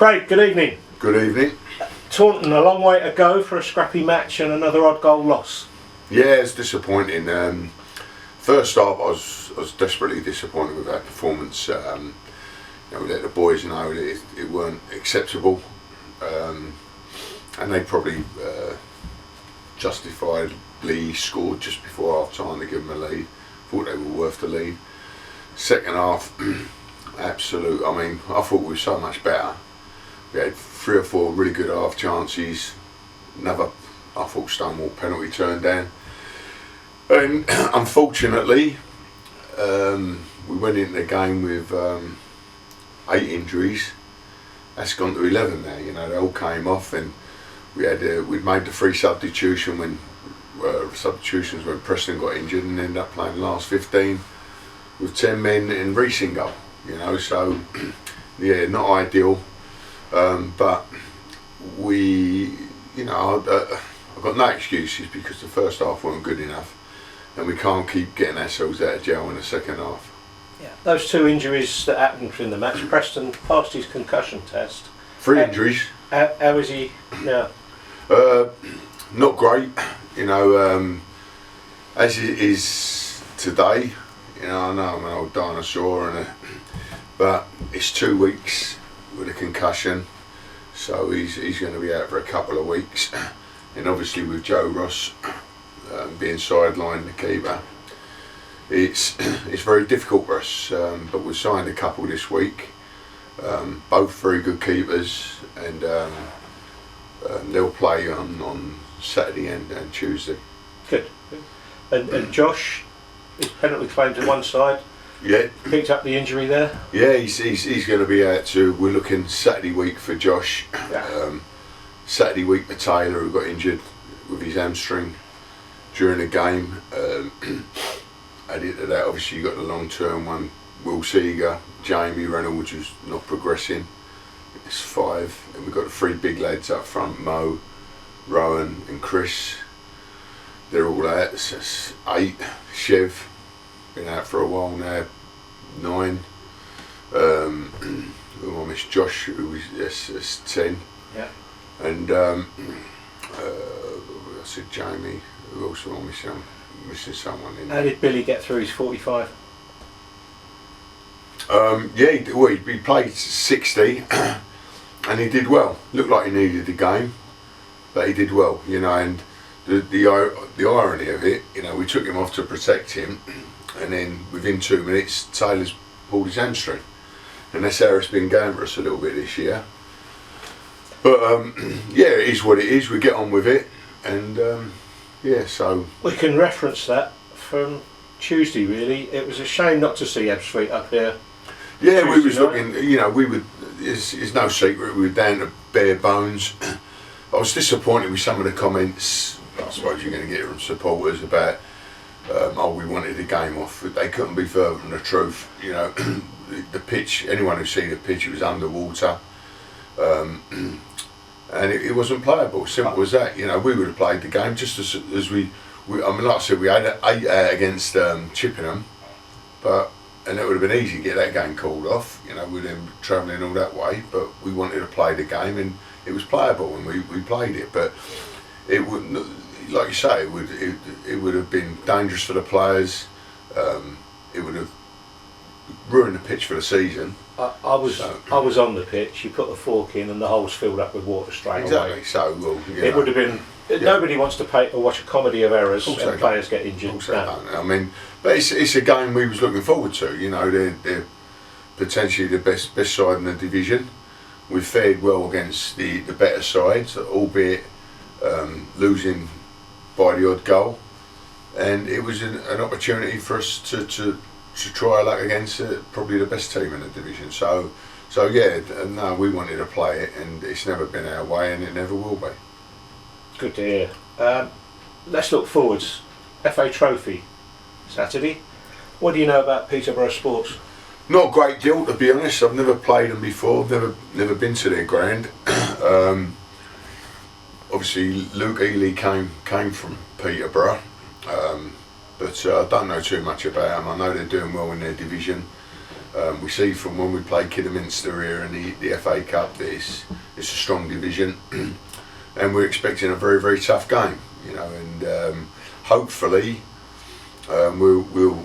Craig, good evening. Good evening. Taunton, a long way to go for a scrappy match and another odd goal loss. Yeah, it's disappointing. First off, I was desperately disappointed with our performance. We let the boys know that it weren't acceptable, and they probably justifiably scored just before half time to give them a lead. Thought they were worth the lead. Second half, absolute. I mean, I thought we were so much better. We had 3 or 4 really good half chances. Another, I thought, Stonewall penalty turned down. And unfortunately, we went into the game with 8 injuries. That's gone to 11 now. You know, they all came off, and we'd made the 3 substitutions when Preston got injured, and ended up playing the last 15 with 10 men in Reece in goal. You know, so yeah, not ideal. But I've got no excuses because the first half weren't good enough, and we can't keep getting ourselves out of jail in the second half. Yeah, those 2 injuries that happened in the match. Preston passed his concussion test. 3 injuries. How is he now? Not great. You know, as it is today. You know, I know I'm an old dinosaur, but it's 2 weeks with a concussion, so he's going to be out for a couple of weeks. And obviously with Joe Ross being sidelined, the keeper, it's very difficult for us. But we've signed a couple this week, both very good keepers, and they'll play on Saturday and Tuesday. Good. And Josh, his penalty claim to one side. Yeah. Picked up the injury there. Yeah, he's going to be out too. We're looking Saturday week for Josh. Yeah. Saturday week for Taylor, who got injured with his hamstring during the game. Added to that, obviously you got the long term one. Will Seeger, Jamie Reynolds, who's not progressing. It's 5, and we've got the 3 big lads up front: Mo, Rowan, and Chris. They're all out. So it's 8. Chev, been out for a while now. 9. I miss Josh, who is 10. Yeah. And I said Jamie, who else am I missing someone in. How did Billy get through his 45? He played 60 and he did well. Looked like he needed the game, but he did well, you know. And the irony of it, you know, we took him off to protect him, and then within 2 minutes Taylor's pulled his hamstring, and that's how it's been going for us a little bit this year. But yeah, it is what it is. We get on with it, and so we can reference that from Tuesday. Really, it was a shame not to see Ebbsfleet up here. Yeah, we was looking. You know, we would. It's no secret we were down to bare bones. I was disappointed with some of the comments. I suppose you're going to get from supporters about we wanted the game off. They couldn't be further from the truth. You know, the pitch. Anyone who's seen the pitch, it was underwater. And it wasn't playable. Simple as that. You know, we would have played the game just as we I mean, like I said, we had 8 out against Chippenham, and it would have been easy to get that game called off. You know, we'd been travelling all that way, but we wanted to play the game, and it was playable, and we played it. But it wouldn't, like you say, it would have been dangerous for the players. It would have ruined the pitch for the season. I was on the pitch. You put the fork in, and the hole's filled up with water straight away. Exactly. So it would have been. Yeah. Nobody wants to watch a comedy of errors and players get injured. I mean, but it's a game we was looking forward to. You know, they're potentially the best side in the division. We've fared well against the better sides, albeit losing by the odd goal, and it was an opportunity for us to try our luck against probably the best team in the division. So yeah, no, we wanted to play it, and it's never been our way, and it never will be. Good to hear. Let's look forwards. FA Trophy, Saturday. What do you know about Peterborough Sports? Not a great deal, to be honest. I've never played them before. Never been to their ground. Obviously, Luke Ely came from Peterborough, but I don't know too much about them. I know they're doing well in their division. We see from when we played Kidderminster here in the FA Cup that it's a strong division, and we're expecting a very, very tough game, you know, and hopefully we'll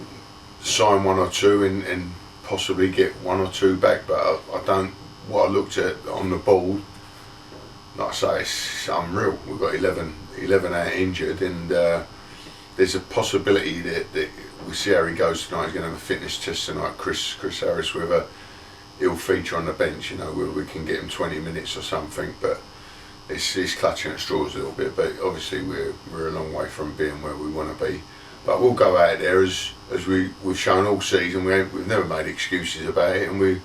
sign one or two and possibly get one or two back, but I don't. What I looked at on the board, like I say, it's unreal. We've got 11 out injured, and there's a possibility that we see how he goes tonight. He's going to have a fitness test tonight. Chris Harris with he'll feature on the bench, you know, where we can get him 20 minutes or something, but he's clutching at straws a little bit, but obviously we're a long way from being where we want to be. But we'll go out there as we've shown all season. We've never made excuses about it, and we'll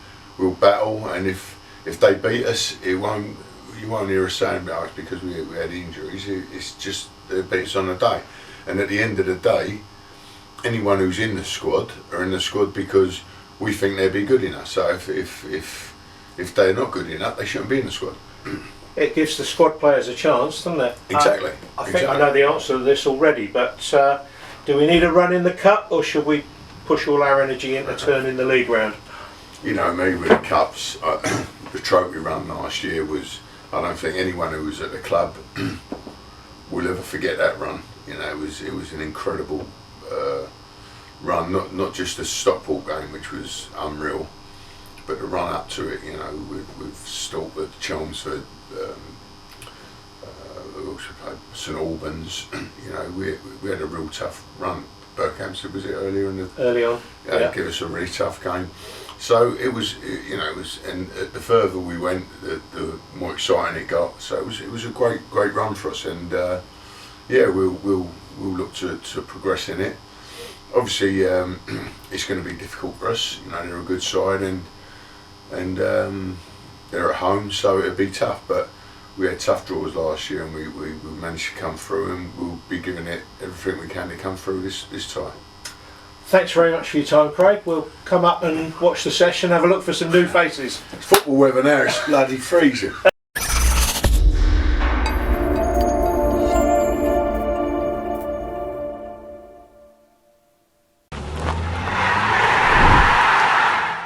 battle, and if they beat us, you won't hear us saying about it's because we had injuries. It's just they beat us on the day, and at the end of the day, anyone who's in the squad are in the squad because we think they'll be good enough. So if they're not good enough, they shouldn't be in the squad. It gives the squad players a chance, doesn't it? Exactly. I think I know the answer to this already, but do we need a run in the cup, or should we push all our energy into turning the league round? You know me with the cups. The trophy run last year was. I don't think anyone who was at the club will ever forget that run. You know, it was an incredible run. Not just the Stockport game, which was unreal, but the run up to it. You know, with Stalford, Chelmsford, we also played St Albans. You know, we had a real tough run. Berkhamsted was it early on? Yeah. Give us a really tough game. So it was, you know, and the further we went, the more exciting it got. So it was a great run for us, and yeah, we'll look to progress in it. Obviously, it's going to be difficult for us. You know, they're a good side, and they're at home, so it'll be tough. But we had tough draws last year, and we managed to come through, and we'll be giving it everything we can to come through this time. Thanks very much for your time, Craig. We'll come up and watch the session, have a look for some new faces. It's football weather now, it's bloody freezing.